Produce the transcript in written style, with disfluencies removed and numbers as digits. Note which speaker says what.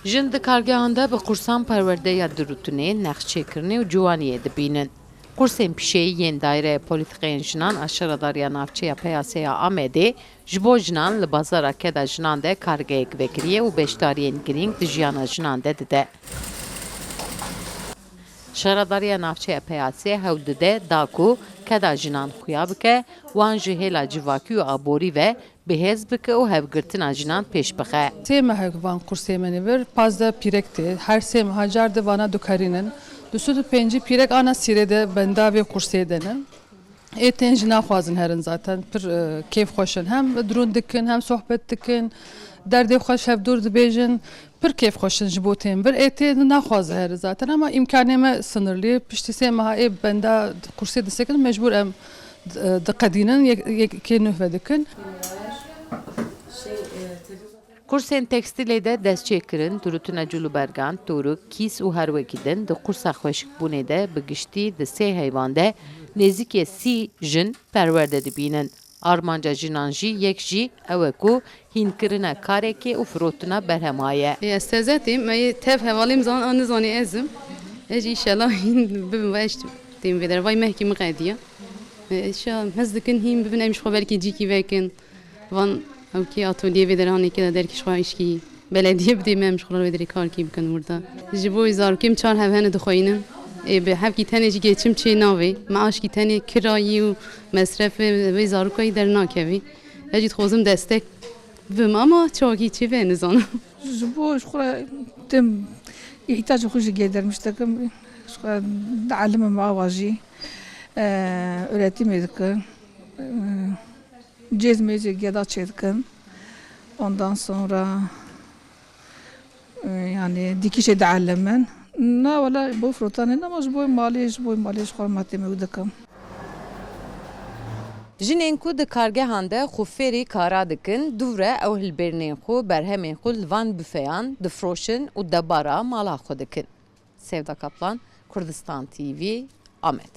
Speaker 1: Jin di kargehanda bi qursan perwerdeya dirûtinê, nexçêkirinê û ciwaniyê dibînin. Kursên pişeyî yên daîreya polîtikayên jinan a Şaradariya Navçeya Peyaseya Amedê ji bo jinan li bazara keda jinan de kargehek vekiriye û beşdariyên girîng di jiyana jinan de dide. Şaradariya Navçeya Peyasê hewl dide da ku keda jinan xuya bike, wan ji hêla civakî û aborî ve bihêz bike û hevgirtina jinan pêş bixe.
Speaker 2: Sê mehek van kursê me nivir, pazde pîrek tê, her sê meha car de vana dukarînin. Du sud û pêncî pîrek ana sîrê de benda vê kursê de ne. Êtên jî naxwazin herin zaten, pir kêf xweş in. Hem dirûn dikin, hem sohbet dikin, derdê xweş hevdûr dibêjin, pir kêf xweş in ji bo tên bir. Êtê naxwaze herin zaten ama imkanê me sınırlî. Piştî sê meha ê benda kursê disekin, mecbûr em diqedînin, yekê nûh ve dikin.
Speaker 1: Kursên tekstilê de destçêkirin, dirûtina culûbergan, torûk, kîs û herwekî din di kursa xweşikbûnê de bi giştî di sê heyvan de nêzîkî 30 jin perwerde dibînin. Armanca jinan jî yek jî ew e ku hînkirina karekê û firotina berhemaye.
Speaker 3: Ez tezetîm, me tev hevalîm zan an nizanî ezim. Ez înşallah hîn bibin ve eşt têm vê dervayê mehkî min qediye. İnşallah hez dikin hîn bibin em ji xwe belkî cîkî vekin. Van evkî atölye vê derhanekê de derkî ji xwe îşkî belediye bidêm em ji xwe vê derê karkî bikin burada. Ji bo zarokêm çar hevhene dixwînin. Bi hevkî tenê jî geçim çê navê. Maaşkî tenê kirayî û mesrefê vê zarokayî dernakevî. Ez jî dixwazim destek bim ama çavakî çê vê nizanim.
Speaker 4: Ji bo ji xwe tim îhtiyacê xwe jî gêdermiş dikim. Ji xwe dielîmim ava jî öğretîmê dikim. Cezmê jî geda çê dikim. Ondan sonra yani dikişê dielîmin. Na wala bo firotanê ama ji bo malê ji xwe matême dikim.
Speaker 1: Jinên ku di kargehan de xwe fêrî kara dikin, dûvre ew hilbêrnên xwe berhemên xwe li van büfeyan difroşin û debara mala xwe dikin. Sevda Kaplan, Kurdistan TV, Amed.